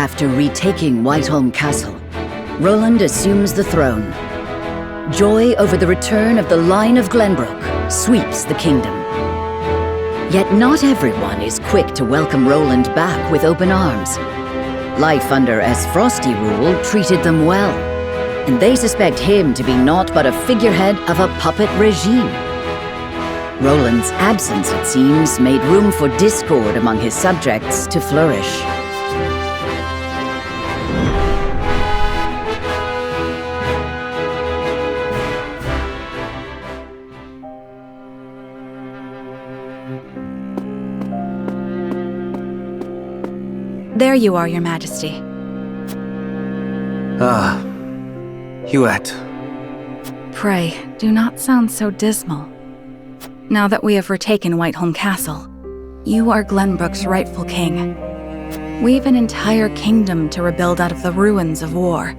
After retaking Whiteholm Castle, Roland assumes the throne. Joy over the return of the line of Glenbrook sweeps the kingdom. Yet not everyone is quick to welcome Roland back with open arms. Life under Frosty rule treated them well, and they suspect him to be naught but a figurehead of a puppet regime. Roland's absence, it seems, made room for discord among his subjects to flourish. There you are, Your Majesty. Ah, Huet. Pray, do not sound so dismal. Now that we have retaken Whiteholm Castle, you are Glenbrook's rightful king. We've an entire kingdom to rebuild out of the ruins of war.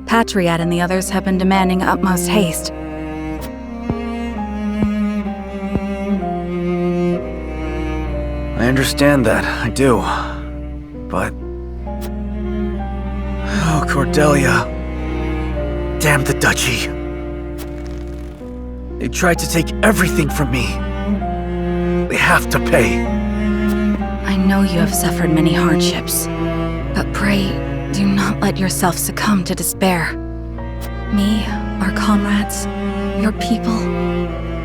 Patriot and the others have been demanding utmost haste. I understand that, I do. But... oh, Cordelia. Damn the duchy. They tried to take everything from me. They have to pay. I know you have suffered many hardships, but pray, do not let yourself succumb to despair. Me, our comrades, your people,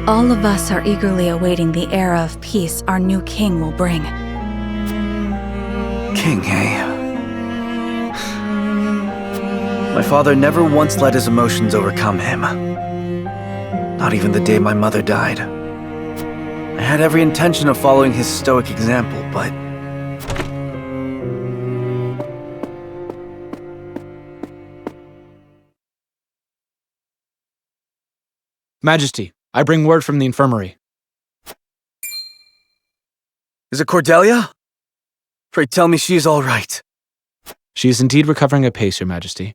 all of us are eagerly awaiting the era of peace our new king will bring. King, eh? My father never once let his emotions overcome him. Not even the day my mother died. I had every intention of following his stoic example, but... Majesty, I bring word from the infirmary. Is it Cordelia? Pray tell me she is all right. She is indeed recovering apace, Your Majesty.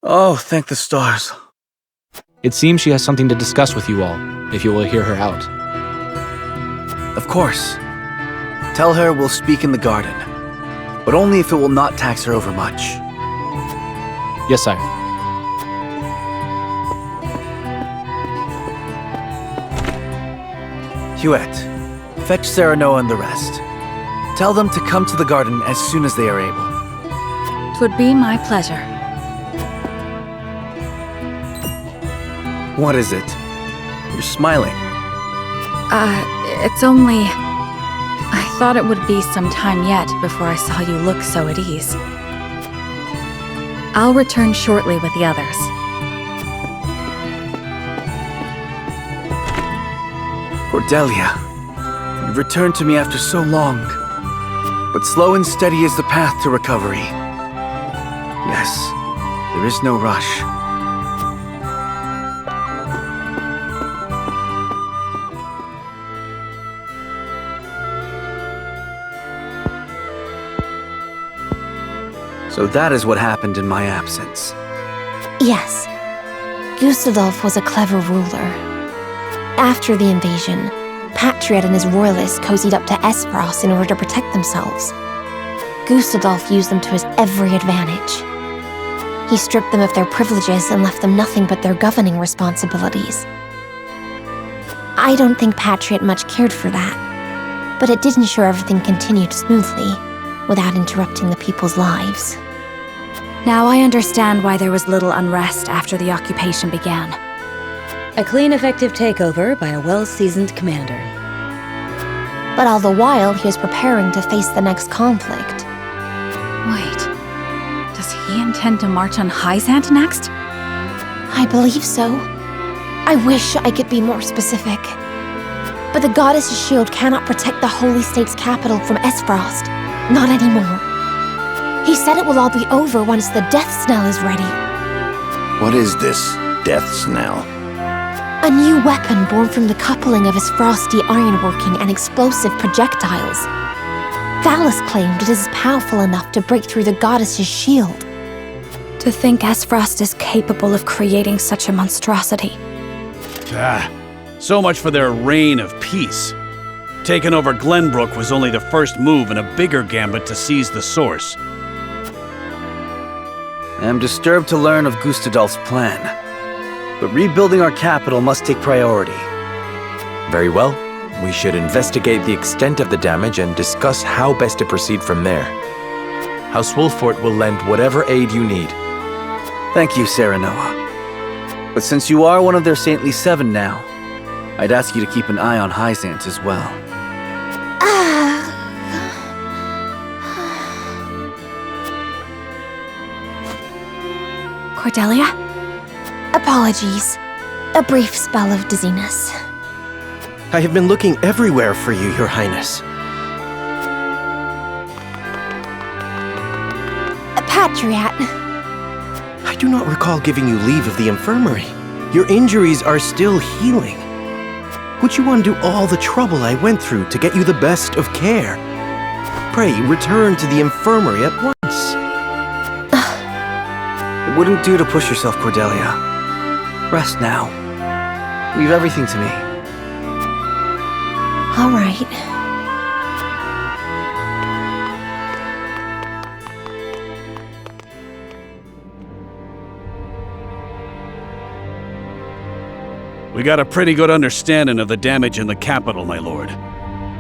Oh, thank the stars. It seems she has something to discuss with you all, if you will hear her out. Of course. Tell her we'll speak in the garden, but only if it will not tax her overmuch. Yes, sire. Huet, fetch Serenoa and the rest. Tell them to come to the garden as soon as they are able. 'Twould be my pleasure. What is it? You're smiling. It's only... I thought it would be some time yet before I saw you look so at ease. I'll return shortly with the others. Cordelia, you've returned to me after so long. But slow and steady is the path to recovery. Yes, there is no rush. So that is what happened in my absence. Yes. Gustadolf was a clever ruler. After the invasion, Patriot and his royalists cozied up to Espros in order to protect themselves. Gustadolf used them to his every advantage. He stripped them of their privileges and left them nothing but their governing responsibilities. I don't think Patriot much cared for that, but it did ensure everything continued smoothly, without interrupting the people's lives. Now I understand why there was little unrest after the occupation began. A clean, effective takeover by a well-seasoned commander. But all the while, he was preparing to face the next conflict. Wait, does he intend to march on Hyzant next? I believe so. I wish I could be more specific. But the goddess's shield cannot protect the Holy State's capital from Esfrost. Not anymore. He said it will all be over once the death knell is ready. What is this death knell? A new weapon born from the coupling of his frosty ironworking and explosive projectiles. Thalas claimed it is powerful enough to break through the goddess's shield. To think Esfrost is capable of creating such a monstrosity. So much for their reign of peace. Taking over Glenbrook was only the first move in a bigger gambit to seize the source. I am disturbed to learn of Gustadolf's plan, but rebuilding our capital must take priority. Very well. We should investigate the extent of the damage and discuss how best to proceed from there. House Wolfort will lend whatever aid you need. Thank you, Serenoa. But since you are one of their Saintly Seven now, I'd ask you to keep an eye on Hyzant as well. Cordelia? Apologies. A brief spell of dizziness. I have been looking everywhere for you, Your Highness. Patriat. I do not recall giving you leave of the infirmary. Your injuries are still healing. Would you undo all the trouble I went through to get you the best of care? Pray, return to the infirmary at once. It wouldn't do to push yourself, Cordelia. Rest now. Leave everything to me. All right. We got a pretty good understanding of the damage in the capital, my lord.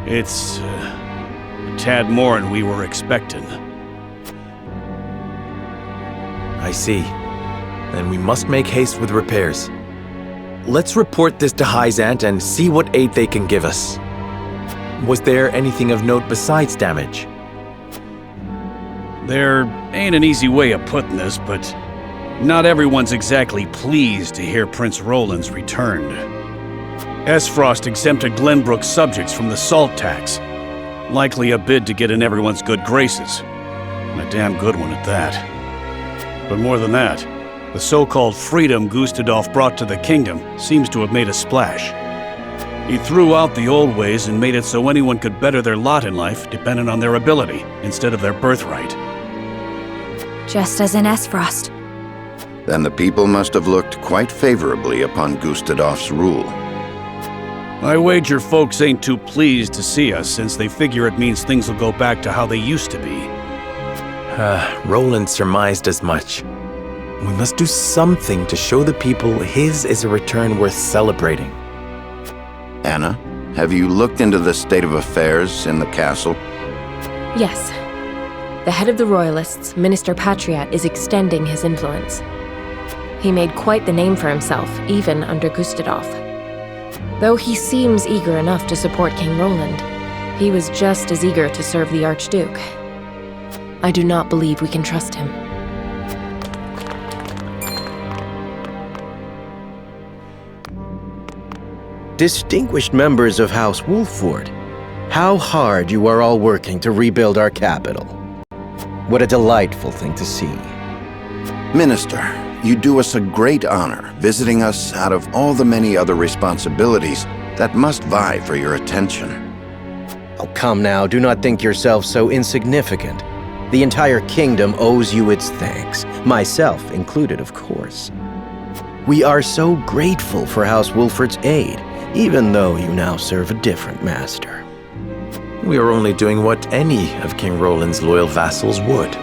It's a tad more than we were expecting. I see. Then we must make haste with repairs. Let's report this to Hyzant and see what aid they can give us. Was there anything of note besides damage? There ain't an easy way of putting this, but not everyone's exactly pleased to hear Prince Roland's returned. Esfrost exempted Glenbrook's subjects from the salt tax. Likely a bid to get in everyone's good graces. And a damn good one at that. But more than that, the so-called freedom Gustadolf brought to the kingdom seems to have made a splash. He threw out the old ways and made it so anyone could better their lot in life dependent on their ability instead of their birthright. Just as in Esfrost. Then the people must have looked quite favorably upon Gustadolf's rule. I wager folks ain't too pleased to see us since they figure it means things will go back to how they used to be. Roland surmised as much. We must do something to show the people his is a return worth celebrating. Anna, have you looked into the state of affairs in the castle? Yes. The head of the Royalists, Minister Patriat, is extending his influence. He made quite the name for himself, even under Gustadolf. Though he seems eager enough to support King Roland, he was just as eager to serve the Archduke. I do not believe we can trust him. Distinguished members of House Wolfort, how hard you are all working to rebuild our capital. What a delightful thing to see. Minister, you do us a great honor visiting us out of all the many other responsibilities that must vie for your attention. Oh, come now, do not think yourself so insignificant. The entire kingdom owes you its thanks, myself included, of course. We are so grateful for House Wolfort's aid, even though you now serve a different master. We are only doing what any of King Roland's loyal vassals would.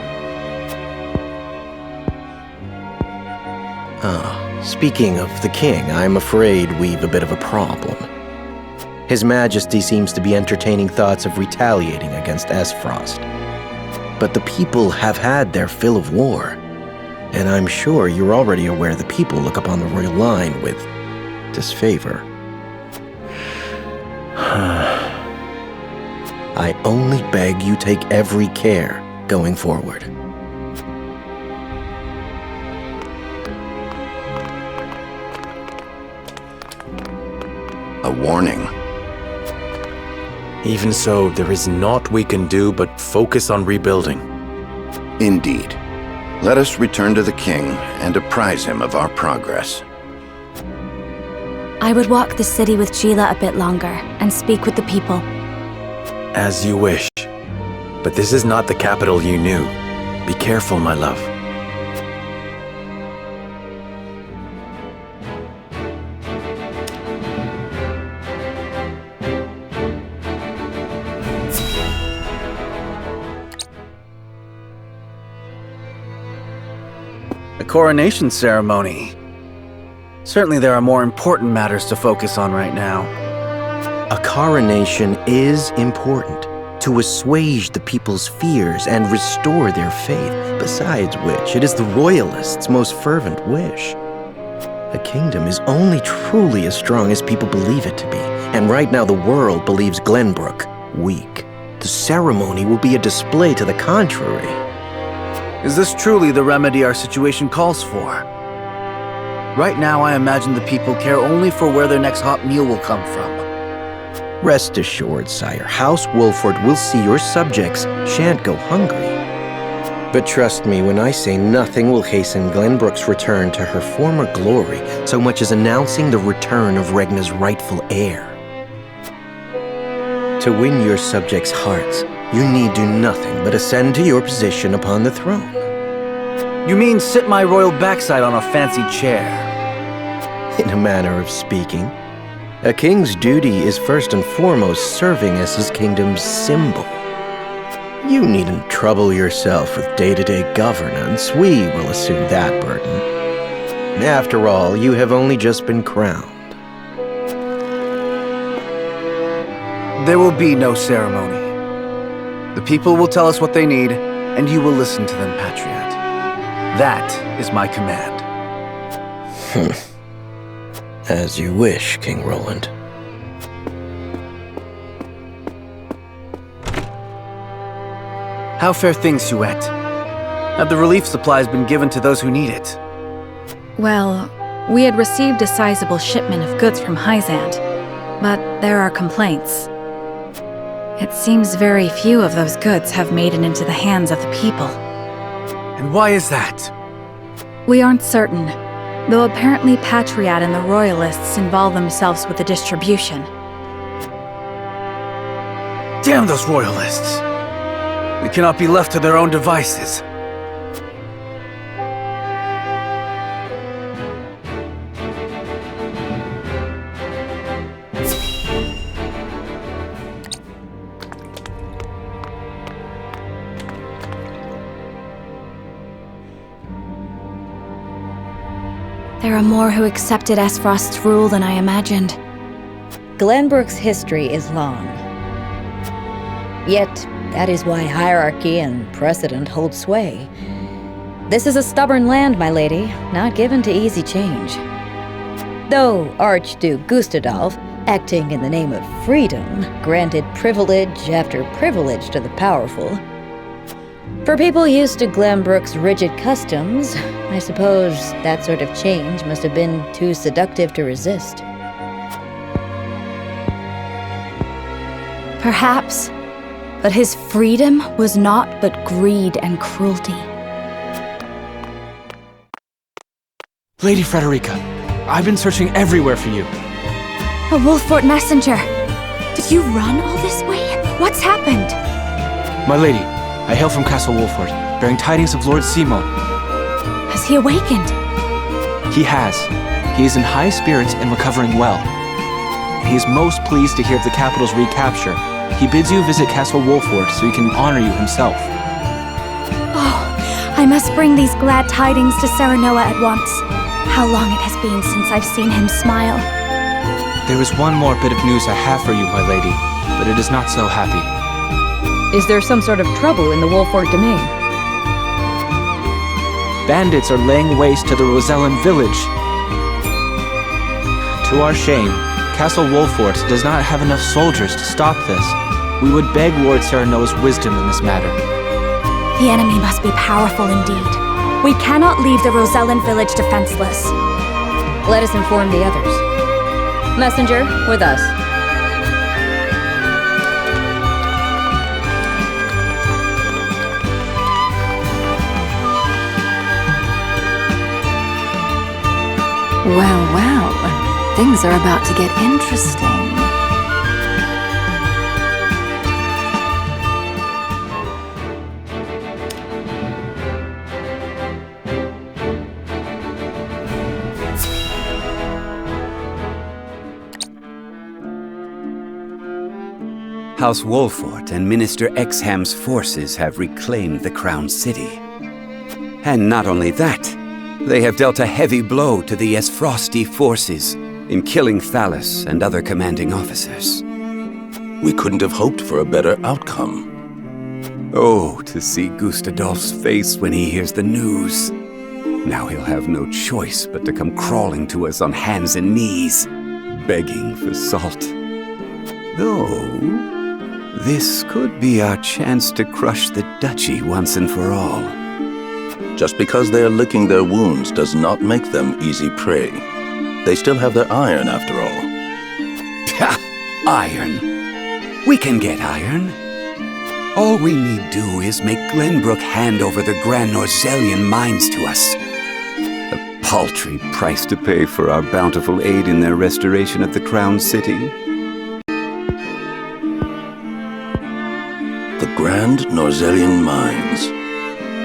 Speaking of the king, I'm afraid we've a bit of a problem. His Majesty seems to be entertaining thoughts of retaliating against Esfrost. But the people have had their fill of war, and I'm sure you're already aware the people look upon the royal line with disfavor. I only beg you take every care going forward. A warning. Even so, there is naught we can do but focus on rebuilding. Indeed. Let us return to the king and apprise him of our progress. I would walk the city with Sheila a bit longer and speak with the people. As you wish. But this is not the capital you knew. Be careful, my love. coronation ceremony. Certainly there are more important matters to focus on right now. A coronation is important to assuage the people's fears and restore their faith, besides which it is the Royalists' most fervent wish. A kingdom is only truly as strong as people believe it to be, and right now the world believes Glenbrook weak. The ceremony will be a display to the contrary. Is this truly the remedy our situation calls for? Right now, I imagine the people care only for where their next hot meal will come from. Rest assured, sire, House Wolford will see your subjects shan't go hungry. But trust me when I say nothing will hasten Glenbrook's return to her former glory so much as announcing the return of Regna's rightful heir. To win your subjects' hearts, you need do nothing but ascend to your position upon the throne. You mean sit my royal backside on a fancy chair? In a manner of speaking. A king's duty is first and foremost serving as his kingdom's symbol. You needn't trouble yourself with day-to-day governance. We will assume that burden. After all, you have only just been crowned. There will be no ceremony. The people will tell us what they need, and you will listen to them, Patriot. That is my command. As you wish, King Roland. How fare things, Huette? Have the relief supplies been given to those who need it? Well, we had received a sizable shipment of goods from Hierophant, but there are complaints. It seems very few of those goods have made it into the hands of the people. And why is that? We aren't certain, though apparently Patriot and the Royalists involve themselves with the distribution. Damn those Royalists! We cannot be left to their own devices. There are more who accepted Esfrost's rule than I imagined. Glenbrook's history is long. Yet, that is why hierarchy and precedent hold sway. This is a stubborn land, my lady, not given to easy change. Though Archduke Gustadolf, acting in the name of freedom, granted privilege after privilege to the powerful. For people used to Glenbrook's rigid customs, I suppose that sort of change must have been too seductive to resist. Perhaps, but his freedom was naught but greed and cruelty. Lady Frederica, I've been searching everywhere for you. A Wolfort messenger! Did you run all this way? What's happened? My lady, I hail from Castle Wolford, bearing tidings of Lord Simo. Has he awakened? He has. He is in high spirits and recovering well. He is most pleased to hear of the capital's recapture. He bids you visit Castle Wolford so he can honor you himself. Oh, I must bring these glad tidings to Serenoa at once. How long it has been since I've seen him smile. There is one more bit of news I have for you, my lady, but it is not so happy. Is there some sort of trouble in the Wolford domain? Bandits are laying waste to the Rosellan village. To our shame, Castle Wolfort does not have enough soldiers to stop this. We would beg Lord Serenoa's wisdom in this matter. The enemy must be powerful indeed. We cannot leave the Rosellan village defenseless. Let us inform the others. Messenger, with us. Well, well, things are about to get interesting. House Wolfort and Minister Exham's forces have reclaimed the Crown City. And not only that, They have dealt a heavy blow to the Esfrosti forces in killing Thalys and other commanding officers. We couldn't have hoped for a better outcome. Oh, to see Gustadolf's face when he hears the news. Now he'll have no choice but to come crawling to us on hands and knees, begging for salt. Though, this could be our chance to crush the duchy once and for all. Just because they're licking their wounds does not make them easy prey. They still have their iron, after all. Ha! Iron. We can get iron. All we need do is make Glenbrook hand over the Grand Norzellian mines to us. A paltry price to pay for our bountiful aid in their restoration of the Crown City. The Grand Norzellian mines.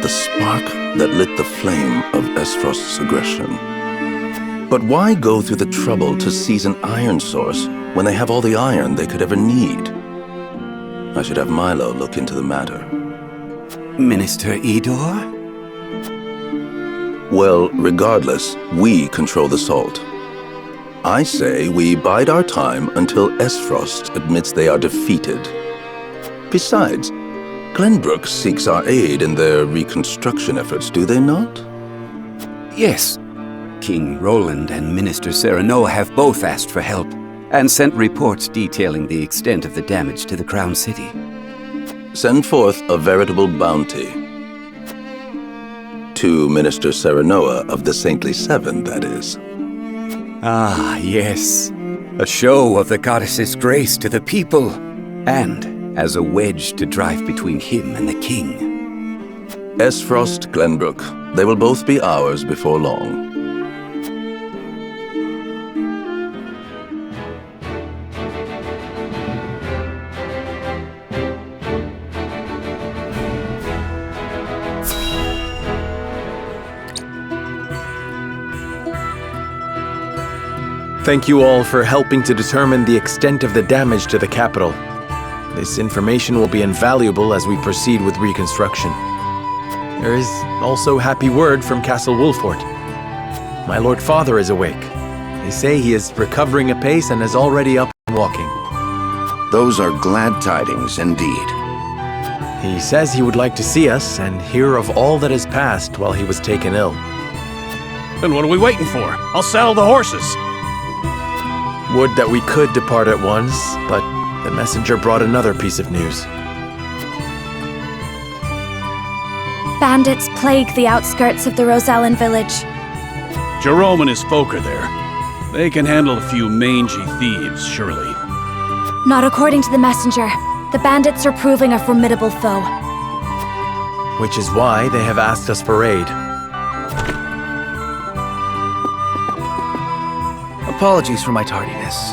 The spark that lit the flame of Esfrost's aggression. But why go through the trouble to seize an iron source when they have all the iron they could ever need? I should have Milo look into the matter. Minister Idor? Well, regardless, we control the salt. I say we bide our time until Esfrost admits they are defeated. Besides, Glenbrook seeks our aid in their reconstruction efforts, do they not? Yes. King Roland and Minister Serenoa have both asked for help, and sent reports detailing the extent of the damage to the Crown City. Send forth a veritable bounty. To Minister Serenoa of the Saintly Seven, that is. Ah, yes. A show of the goddess's grace to the people, and as a wedge to drive between him and the king. Esfrost, Glenbrook, they will both be ours before long. Thank you all for helping to determine the extent of the damage to the capital. This information will be invaluable as we proceed with reconstruction. There is also happy word from Castle Wolfort. My Lord Father is awake. They say he is recovering apace and is already up and walking. Those are glad tidings indeed. He says he would like to see us and hear of all that has passed while he was taken ill. Then what are we waiting for? I'll saddle the horses. Would that we could depart at once, but the messenger brought another piece of news. Bandits plague the outskirts of the Rosellan village. Jerome and his folk are there. They can handle a few mangy thieves, surely. Not according to the messenger. The bandits are proving a formidable foe. Which is why they have asked us for aid. Apologies for my tardiness.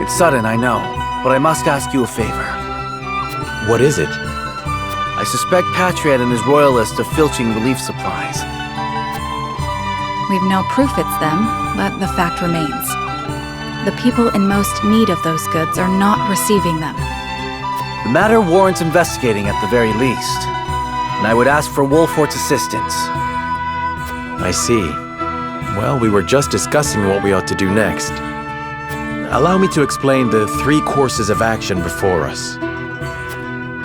It's sudden, I know, but I must ask you a favor. What is it? I suspect Patriot and his royalists of filching relief supplies. We've no proof it's them, but the fact remains. The people in most need of those goods are not receiving them. The matter warrants investigating at the very least, and I would ask for Wolfort's assistance. I see. Well, we were just discussing what we ought to do next. Allow me to explain the 3 courses of action before us.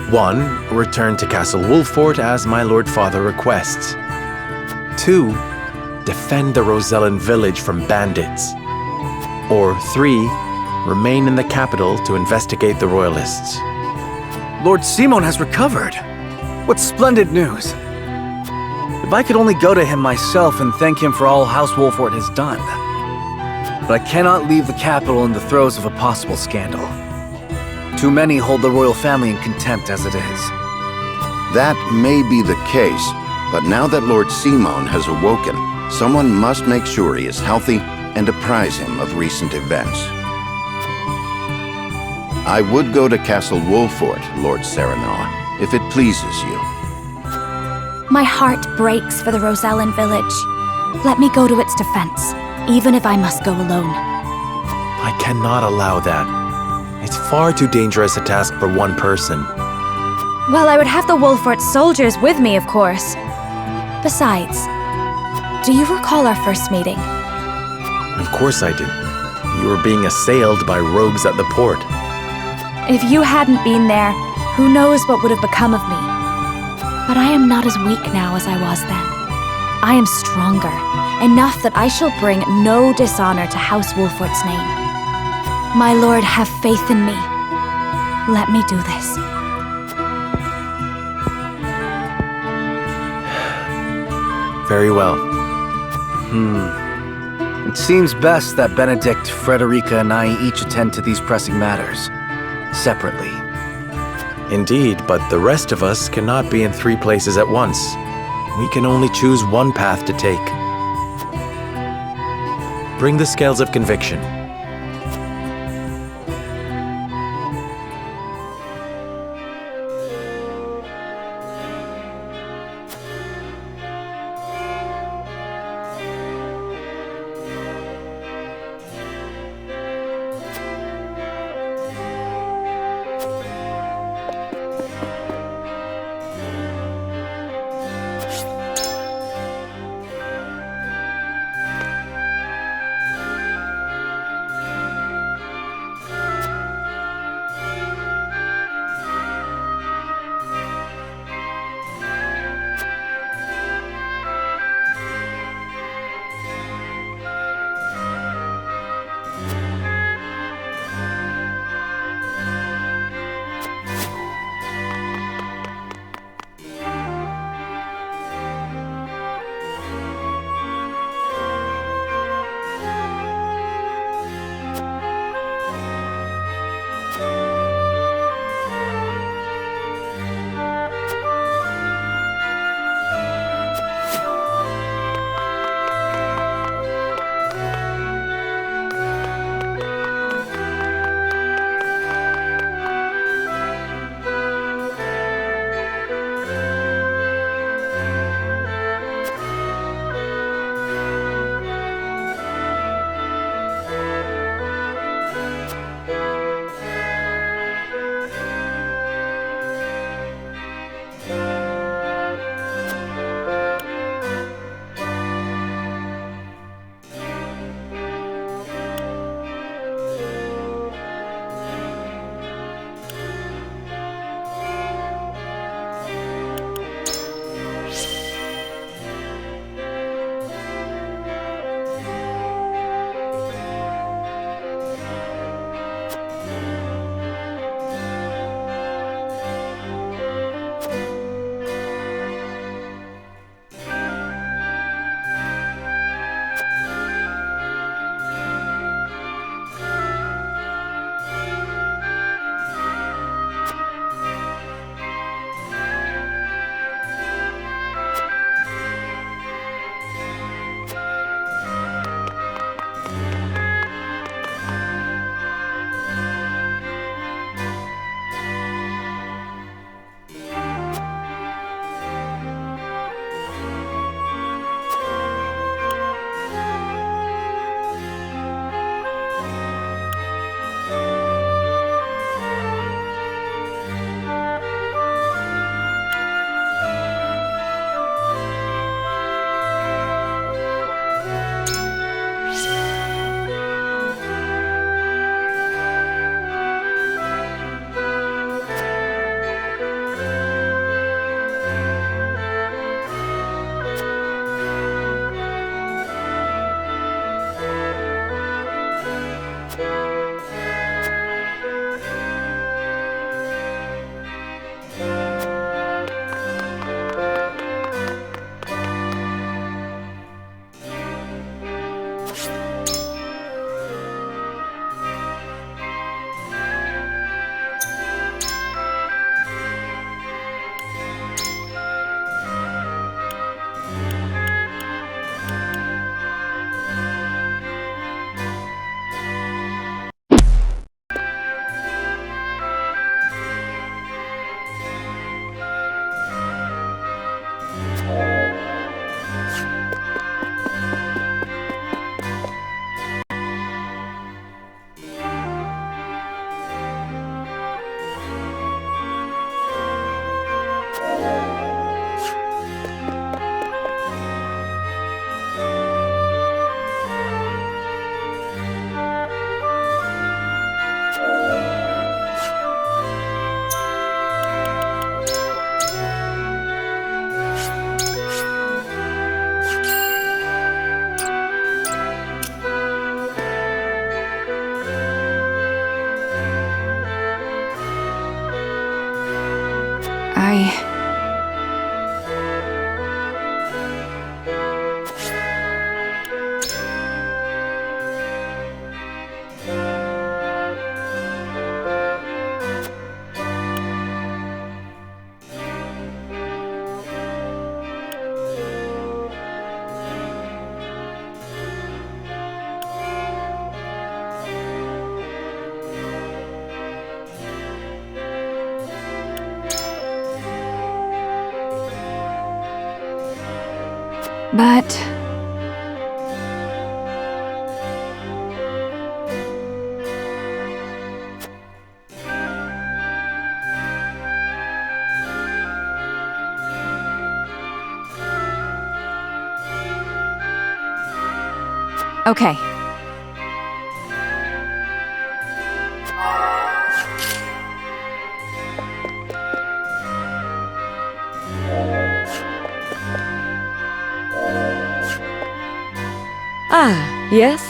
1. Return to Castle Wolfort as my Lord Father requests. 2. Defend the Rosellan village from bandits. Or 3. Remain in the capital to investigate the royalists. Lord Simon has recovered. What splendid news. If I could only go to him myself and thank him for all House Wolfort has done. But I cannot leave the capital in the throes of a possible scandal. Too many hold the royal family in contempt as it is. That may be the case, but now that Lord Simon has awoken, someone must make sure he is healthy and apprise him of recent events. I would go to Castle Wolfort, Lord Serenoa, if it pleases you. My heart breaks for the Rosellan village. Let me go to its defense, even if I must go alone. I cannot allow that. It's far too dangerous a task for one person. Well, I would have the Wolfort soldiers with me, of course. Besides, Do you recall our first meeting? Of course I do. You were being assailed by rogues at the port. If you hadn't been there, who knows what would have become of me. But I am not as weak now as I was then. I am stronger, enough that I shall bring no dishonor to House Wolfort's name. My lord, have faith in me. Let me do this. Very well. It seems best that Benedict, Frederica, and I each attend to these pressing matters, separately. Indeed, but the rest of us cannot be in 3 places at once. We can only choose one path to take. Bring the scales of conviction. But okay. Ah, yes?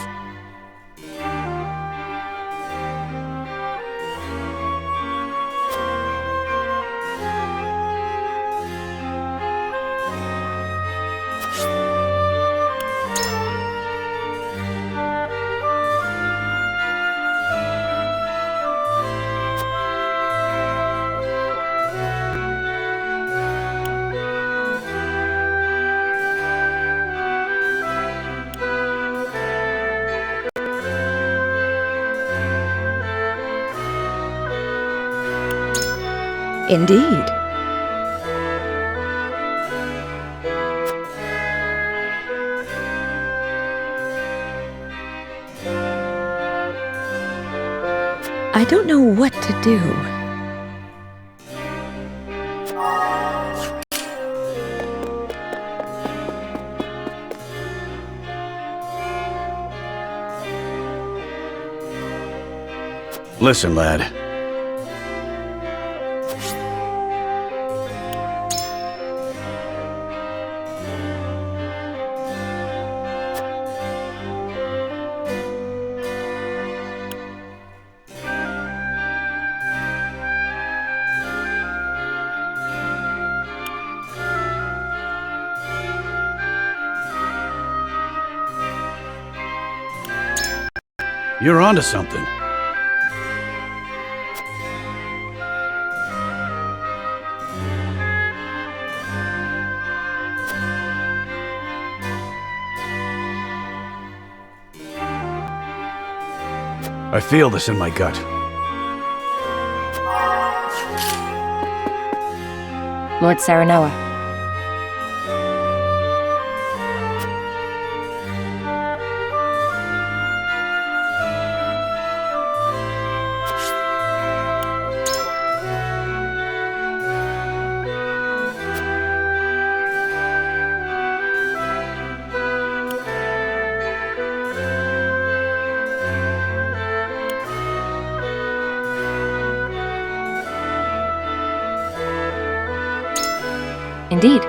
Indeed. I don't know what to do. Listen, lad. You're onto something. I feel this in my gut. Lord Serenoa. Indeed.